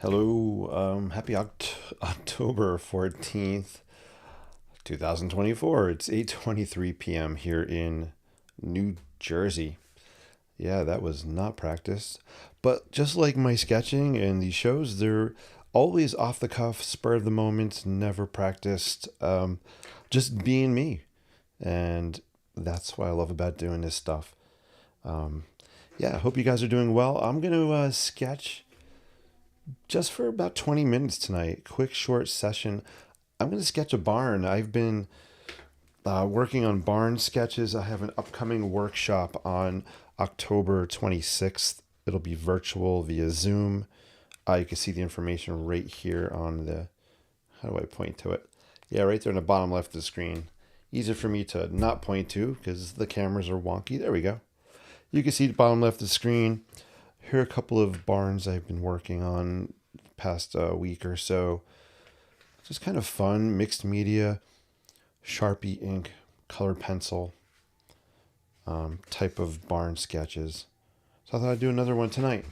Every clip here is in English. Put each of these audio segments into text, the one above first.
Hello, happy October 14th, 2024. It's 8:23 p.m. here in New Jersey. Yeah, that was not practiced. But just like my sketching and these shows, they're always off the cuff, spur of the moment, never practiced. Just being me. And that's what I love about doing this stuff. Um, yeah, I hope you guys are doing well. I'm going to sketch just for about 20 minutes tonight. Quick, short session. I'm going to sketch a barn. I've been working on barn sketches. I have an upcoming workshop on October 26th. It'll be virtual via Zoom. You can see the information right here on the, how do I point to it? Yeah, right there in the bottom left of the screen. Easier for me to not point to because the cameras are wonky. There we go. You can see the bottom left of the screen. Here are a couple of barns I've been working on the past week or so. Just kind of fun, mixed media, Sharpie ink, colored pencil type of barn sketches. So I thought I'd do another one tonight.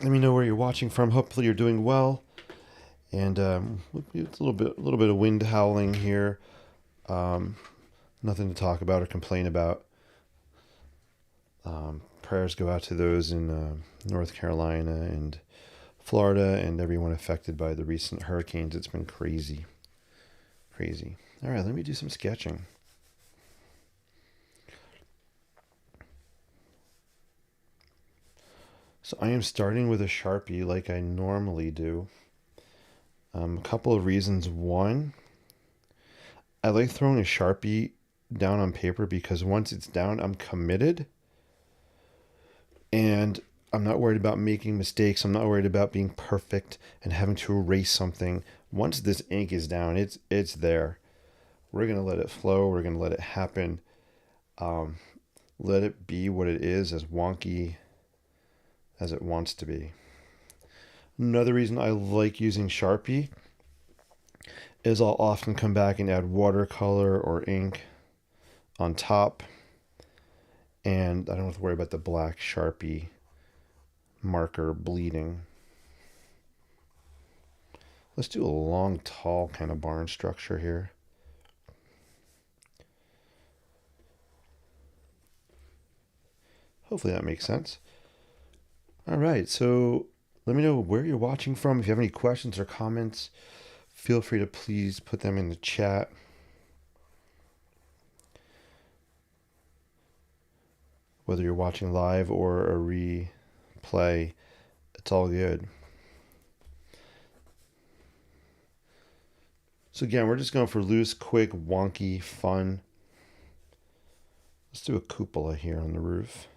Let me know where you're watching from. Hopefully you're doing well. And it's a little bit of wind howling here. Nothing to talk about or complain about. Prayers go out to those in North Carolina and Florida and everyone affected by the recent hurricanes. It's been crazy. Crazy. All right, let me do some sketching. So I am starting with a Sharpie like I normally do. A couple of reasons. One, I like throwing a Sharpie down on paper because once it's down, I'm committed. And I'm not worried about making mistakes. I'm not worried about being perfect and having to erase something. Once this ink is down, it's there. We're going to let it flow. We're going to let it happen. Let it be what it is, as wonky as it wants to be. Another reason I like using Sharpie is I'll often come back and add watercolor or ink on top. And I don't have to worry about the black Sharpie marker bleeding. Let's do a long, tall kind of barn structure here. Hopefully that makes sense. All right, so let me know where you're watching from. If you have any questions or comments, feel free to please put them in the chat. Whether you're watching live or a replay, it's all good. So again, we're just going for loose, quick, wonky, fun. Let's do a cupola here on the roof.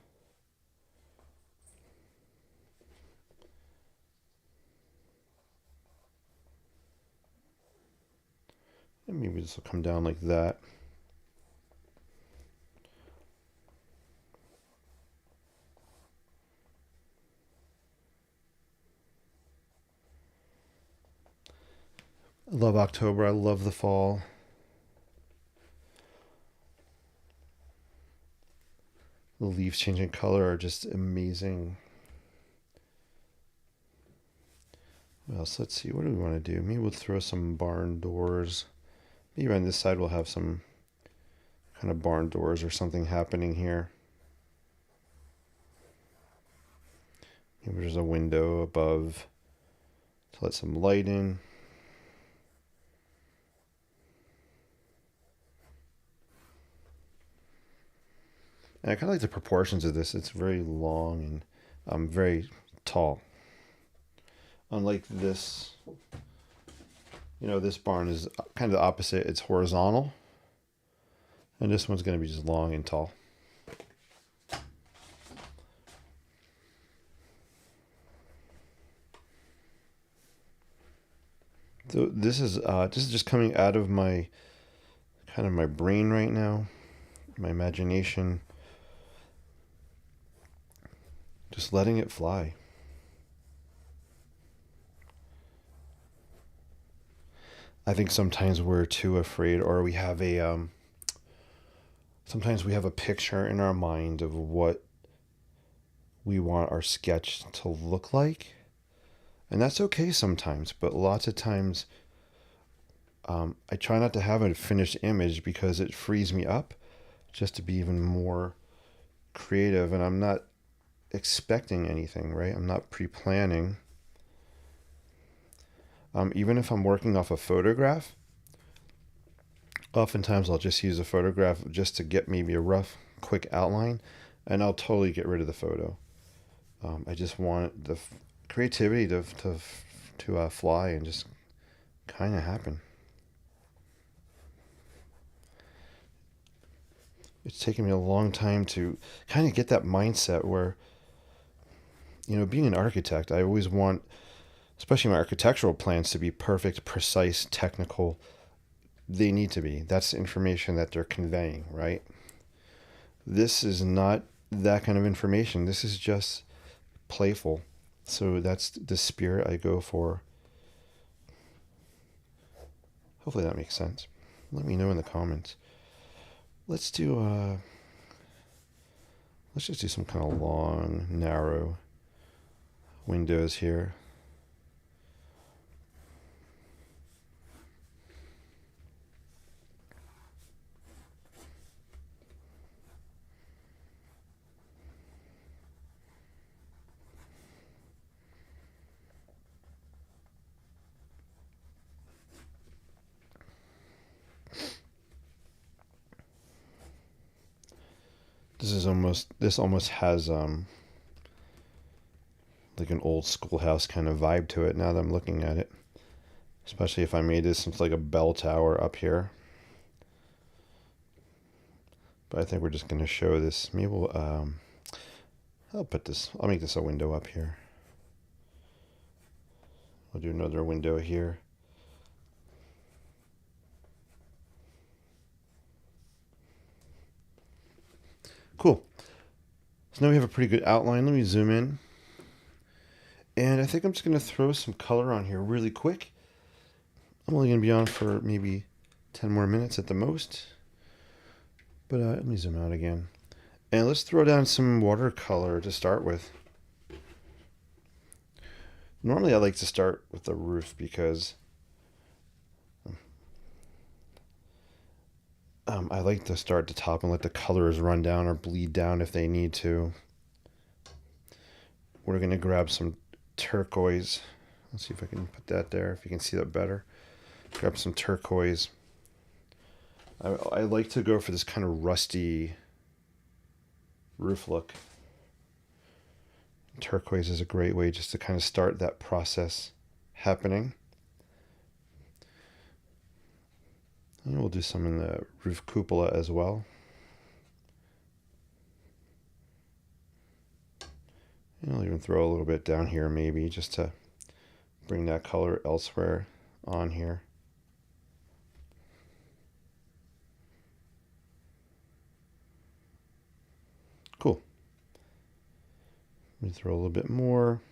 And maybe this will come down like that. I love October. I love the fall. The leaves changing color are just amazing. What else? Let's see. What do we want to do? Maybe we'll throw some barn doors. Maybe on this side we'll have some kind of barn doors or something happening here. Maybe there's a window above to let some light in. And I kind of like the proportions of this. It's very long and very tall. Unlike this, this barn is kind of the opposite. It's horizontal. And this one's going to be just long and tall. So this is just coming out of my brain right now, my imagination. Just letting it fly. I think sometimes we're too afraid, or we have sometimes we have a picture in our mind of what we want our sketch to look like. And that's okay sometimes, but lots of times I try not to have a finished image because it frees me up just to be even more creative, and I'm not expecting anything, right? I'm not pre-planning. Even if I'm working off a photograph, oftentimes I'll just use a photograph just to get maybe a rough, quick outline, and I'll totally get rid of the photo. I just want the creativity to fly and just kind of happen. It's taken me a long time to kind of get that mindset where, being an architect, I always want, especially my architectural plans, to be perfect, precise, technical. They need to be. That's the information that they're conveying, right? This is not that kind of information. This is just playful. So that's the spirit I go for. Hopefully that makes sense. Let me know in the comments. Let's just do some kind of long, narrow windows here. This almost has like an old schoolhouse kind of vibe to it now that I'm looking at it. Especially if I made this into like a bell tower up here. But I think we're just going to show this. Maybe I'll make this a window up here. I'll do another window here. Cool. So now we have a pretty good outline. Let me zoom in. And I think I'm just going to throw some color on here really quick. I'm only going to be on for maybe 10 more minutes at the most. But let me zoom out again. And let's throw down some watercolor to start with. Normally I like to start with the roof because I like to start at the top and let the colors run down or bleed down if they need to. We're going to grab some turquoise. Let's see if I can put that there, if you can see that better. Grab some turquoise. I like to go for this kind of rusty roof look. Turquoise is a great way just to kind of start that process happening. And we'll do some in the roof cupola as well. And I'll even throw a little bit down here maybe just to bring that color elsewhere on here. Cool. Let me throw a little bit more.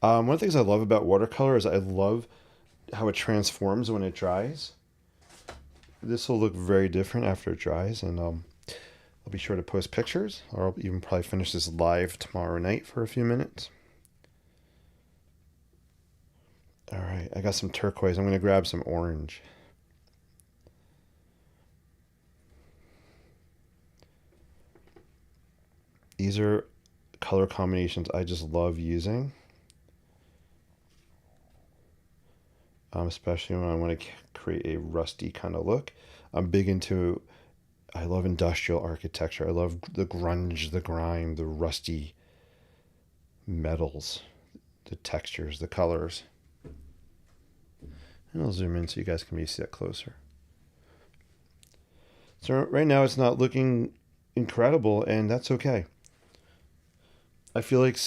One of the things I love about watercolor is I love how it transforms when it dries. This will look very different after it dries, and I'll be sure to post pictures, or I'll even probably finish this live tomorrow night for a few minutes. All right, I got some turquoise. I'm going to grab some orange. These are color combinations I just love using. Especially when I want to create a rusty kind of look. I love industrial architecture. I love the grunge, the grime, the rusty metals, the textures, the colors. And I'll zoom in so you guys can maybe see that closer. So right now it's not looking incredible, and that's okay. I feel like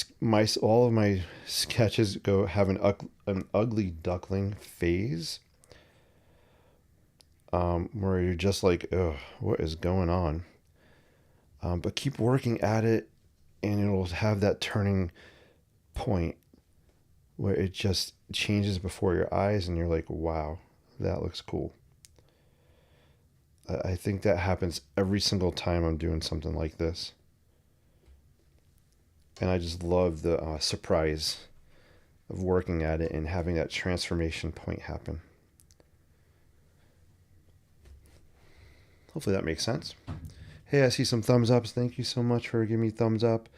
all of my sketches have an ugly duckling phase, where you're just like, ugh, what is going on? But keep working at it, and it'll have that turning point where it just changes before your eyes, and you're like, wow, that looks cool. I think that happens every single time I'm doing something like this. And I just love the surprise of working at it and having that transformation point happen. Hopefully that makes sense. Hey, I see some thumbs ups. Thank you so much for giving me thumbs up.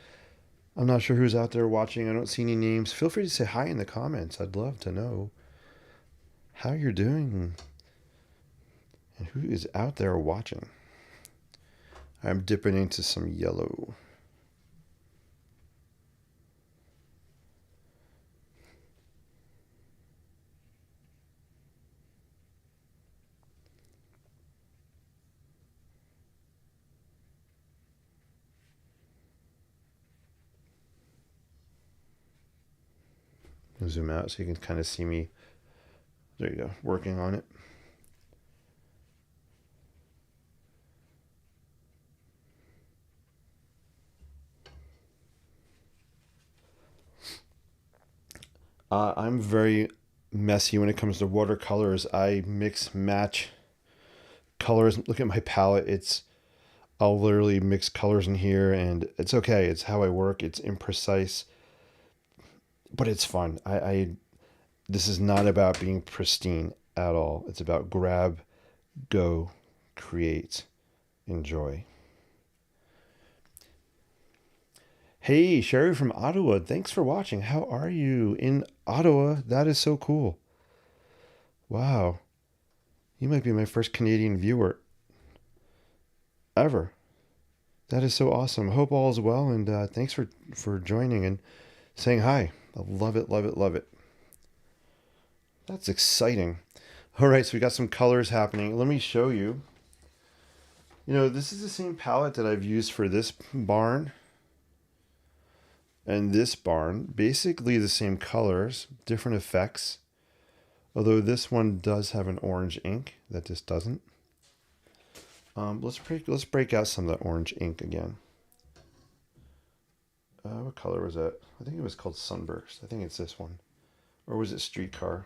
I'm not sure who's out there watching. I don't see any names. Feel free to say hi in the comments. I'd love to know how you're doing and who is out there watching. I'm dipping into some yellow. I'll zoom out so you can kind of see me. There you go, working on it. I'm very messy when it comes to watercolors. I mix match colors. Look at my palette. I'll literally mix colors in here, and it's okay. It's how I work. It's imprecise, but it's fun. This is not about being pristine at all. It's about grab, go, create, enjoy. Hey, Sherry from Ottawa. Thanks for watching. How are you in Ottawa? That is so cool. Wow. You might be my first Canadian viewer ever. That is so awesome. Hope all is well, and thanks for joining and saying hi. I love it, love it, love it. That's exciting. All right, so we got some colors happening. Let me show you. You know, this is the same palette that I've used for this barn and this barn. Basically the same colors, different effects. Although this one does have an orange ink that this doesn't. Let's break out some of the orange ink again. What color was that? I think it was called Sunburst. I think it's this one. Or was it Streetcar?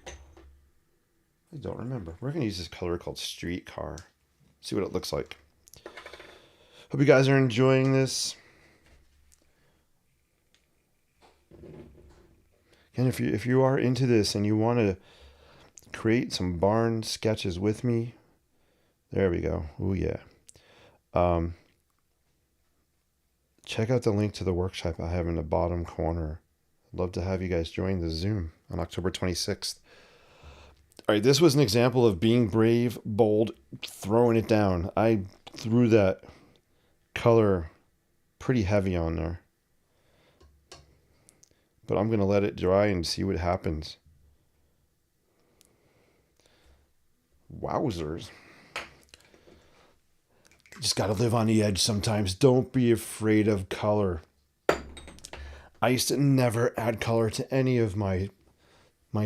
I don't remember. We're going to use this color called Streetcar. See what it looks like. Hope you guys are enjoying this. And if you are into this and you want to create some barn sketches with me, there we go. Oh yeah. Check out the link to the workshop I have in the bottom corner. I'd love to have you guys join the Zoom on October 26th. All right, this was an example of being brave, bold, throwing it down. I threw that color pretty heavy on there. But I'm going to let it dry and see what happens. Wowzers. Just got to live on the edge sometimes. Don't be afraid of color. I used to never add color to any of my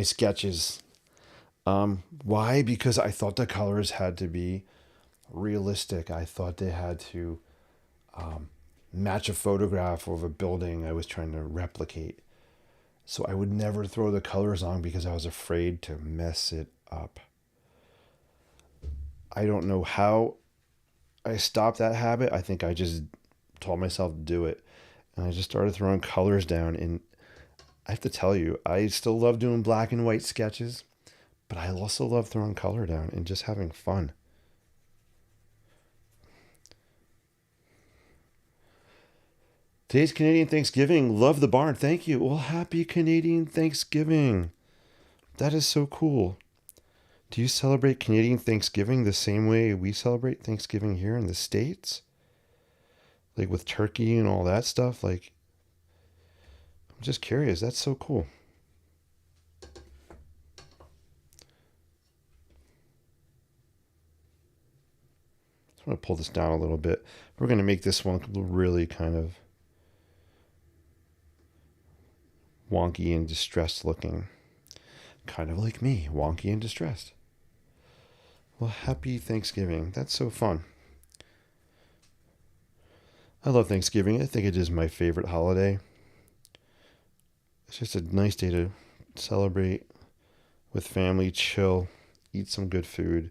sketches. Why? Because I thought the colors had to be realistic. I thought they had to match a photograph of a building I was trying to replicate. So I would never throw the colors on because I was afraid to mess it up. I don't know how I stopped that habit. I think I just told myself to do it. And I just started throwing colors down. And I have to tell you, I still love doing black and white sketches, but I also love throwing color down and just having fun. Today's Canadian Thanksgiving. Love the barn. Thank you. Well, happy Canadian Thanksgiving. That is so cool. Do you celebrate Canadian Thanksgiving the same way we celebrate Thanksgiving here in the States? Like with turkey and all that stuff? Like, I'm just curious. That's so cool. I'm going to pull this down a little bit. We're going to make this one really kind of wonky and distressed looking. Kind of like me, wonky and distressed. Well, happy Thanksgiving. That's so fun. I love Thanksgiving. I think it is my favorite holiday. It's just a nice day to celebrate with family, chill, eat some good food.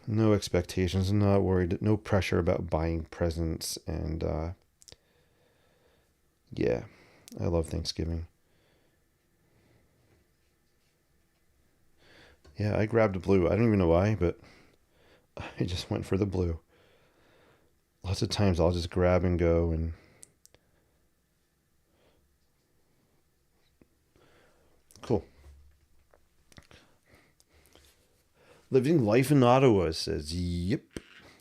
No expectations, not worried, no pressure about buying presents and Yeah, I love Thanksgiving. Yeah, I grabbed a blue. I don't even know why, but I just went for the blue. Lots of times I'll just grab and go and cool. Living life in Ottawa says, yep,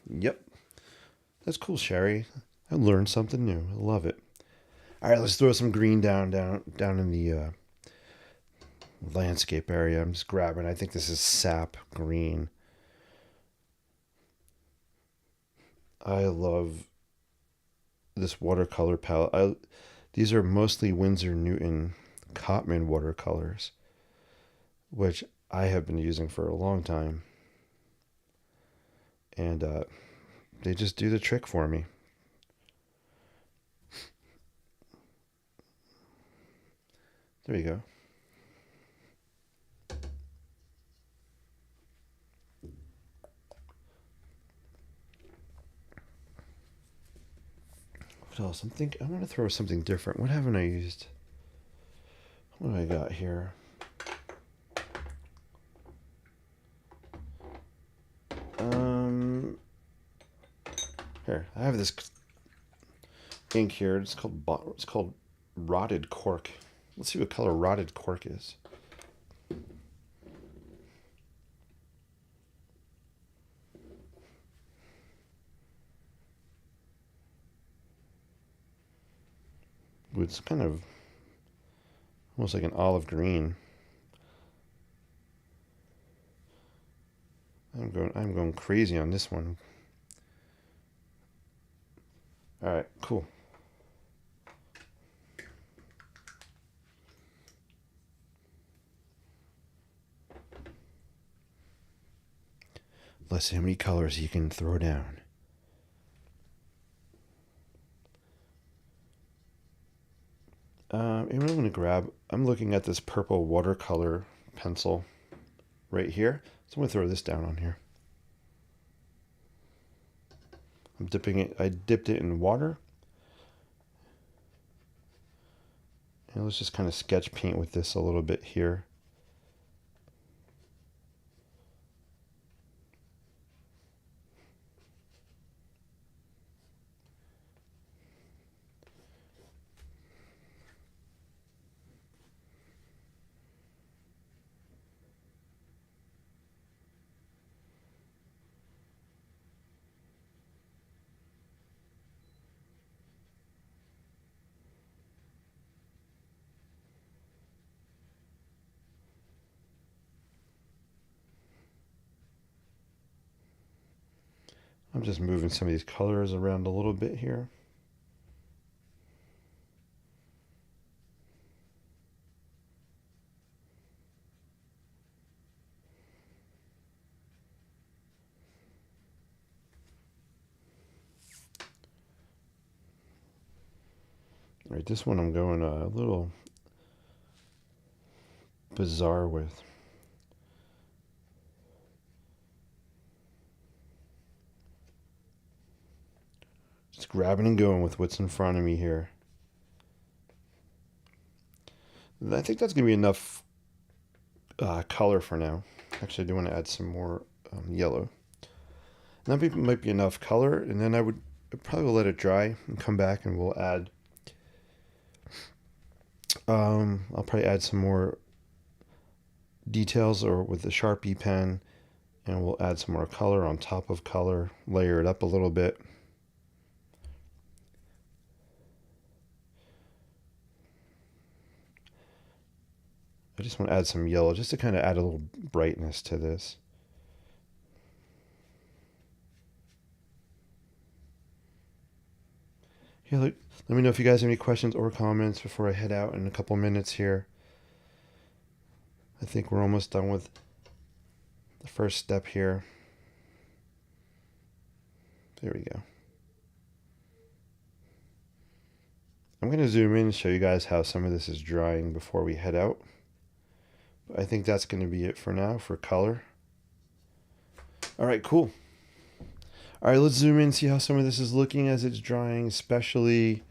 yep. That's cool, Sherry. I learned something new. I love it. All right, let's throw some green down in the landscape area. I'm just grabbing. I think this is sap green. I love this watercolor palette. These are mostly Winsor Newton Cotman watercolors, which I have been using for a long time, and they just do the trick for me. There you go. What else? I'm gonna throw something different. What haven't I used? What do I got here? Um, Here I have this ink here. It's called Rotted Cork. Let's see what color Rotted Cork is. It's kind of almost like an olive green. I'm going crazy on this one. All right, cool. Let's see how many colors you can throw down. And I'm going to grab, I'm looking at this purple watercolor pencil right here. So I'm going to throw this down on here. I dipped it in water. And let's just kind of sketch paint with this a little bit here. I'm just moving some of these colors around a little bit here. All right, this one I'm going a little bizarre with. Just grabbing and going with what's in front of me here. I think that's going to be enough color for now. Actually, I do want to add some more yellow. And that might be enough color, and then I would probably let it dry and come back and we'll add. I'll probably add some more details or with the Sharpie pen, and we'll add some more color on top of color, layer it up a little bit. I just want to add some yellow just to kind of add a little brightness to this. Yeah, let me know if you guys have any questions or comments before I head out in a couple minutes here. I think we're almost done with the first step here. There we go. I'm going to zoom in and show you guys how some of this is drying before we head out. But I think that's going to be it for now for color. All right, cool. All right, let's zoom in and see how some of this is looking as it's drying, especially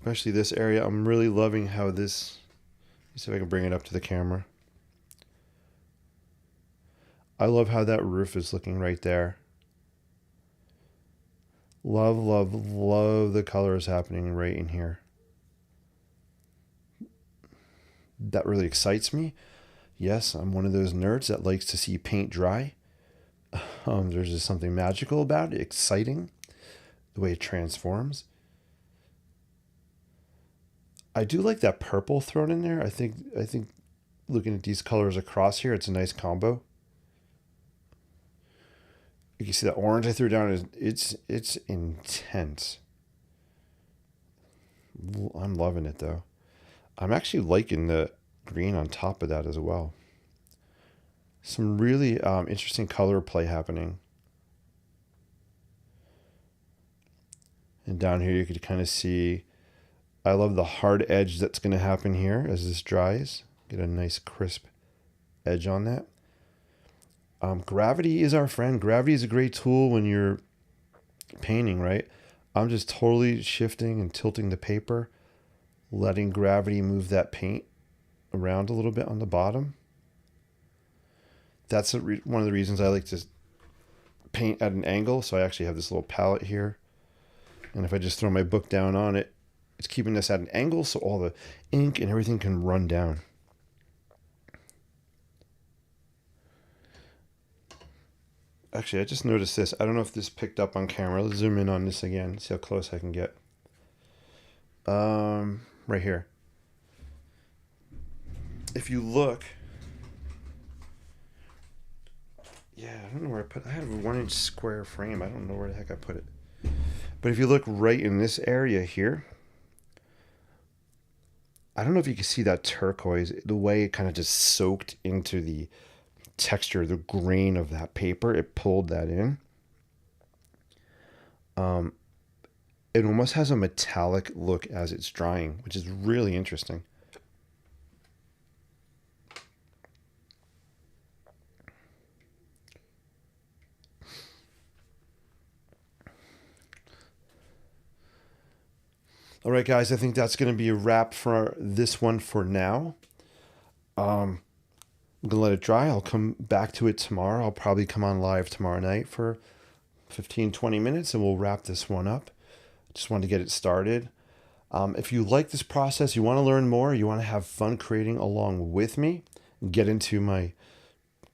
especially this area. I'm really loving how this, let's see if I can bring it up to the camera. I love how that roof is looking right there. Love, love, love the colors happening right in here. That really excites me. Yes, I'm one of those nerds that likes to see paint dry. There's just something magical about it, exciting, the way it transforms. I do like that purple thrown in there. I think looking at these colors across here, it's a nice combo. You can see that orange I threw down is it's intense. I'm loving it though. I'm actually liking the green on top of that as well. Some really interesting color play happening. And down here you could kind of see, I love the hard edge that's going to happen here as this dries. Get a nice crisp edge on that. Gravity is our friend. Gravity is a great tool when you're painting, right? I'm just totally shifting and tilting the paper, letting gravity move that paint around a little bit on the bottom. That's one of the reasons I like to paint at an angle. So I actually have this little palette here. And if I just throw my book down on it, it's keeping this at an angle so all the ink and everything can run down. Actually, I just noticed this. I don't know if this picked up on camera. Let's zoom in on this again. See how close I can get. Right here. If you look, yeah, I don't know where I put. I have a 1-inch square frame. I don't know where the heck I put it. But if you look right in this area here, I don't know if you can see that turquoise, the way it kind of just soaked into the texture, the grain of that paper. It pulled that in. It almost has a metallic look as it's drying, which is really interesting. All right, guys, I think that's going to be a wrap for this one for now. I'm going to let it dry. I'll come back to it tomorrow. I'll probably come on live tomorrow night for 15-20 minutes and we'll wrap this one up. Just wanted to get it started. If you like this process, you want to learn more, you want to have fun creating along with me, get into my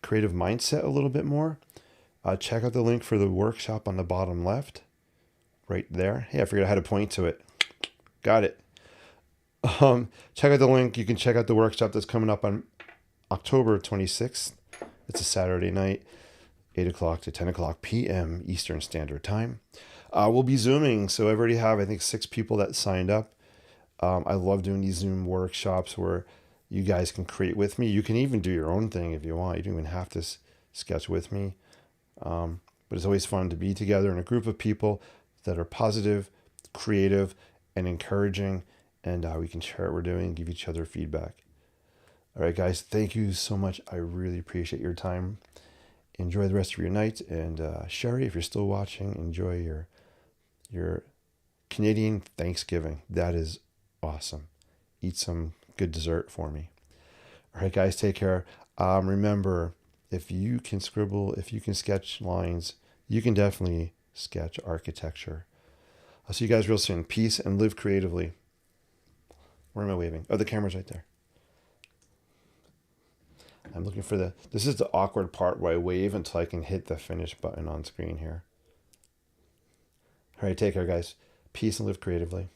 creative mindset a little bit more, check out the link for the workshop on the bottom left, right there. Hey, I figured out how to point to it. Got it. Check out the link. You can check out the workshop that's coming up on October 26th. It's a Saturday night, 8 o'clock to 10 o'clock p.m. Eastern Standard Time. We'll be Zooming, so I already have, I think, 6 people that signed up. I love doing these Zoom workshops where you guys can create with me. You can even do your own thing if you want. You don't even have to sketch with me. But it's always fun to be together in a group of people that are positive, creative, and encouraging, and we can share what we're doing and give each other feedback. All right, guys, thank you so much. I really appreciate your time. Enjoy the rest of your night, and Sherry, if you're still watching, enjoy your Canadian Thanksgiving. That is awesome. Eat some good dessert for me. All right, guys, take care. Remember, if you can scribble, if you can sketch lines, you can definitely sketch architecture. I'll see you guys real soon. Peace and live creatively. Where am I waving? Oh, the camera's right there. I'm looking for this is the awkward part where I wave until I can hit the finish button on screen here. All right, take care, guys. Peace and live creatively.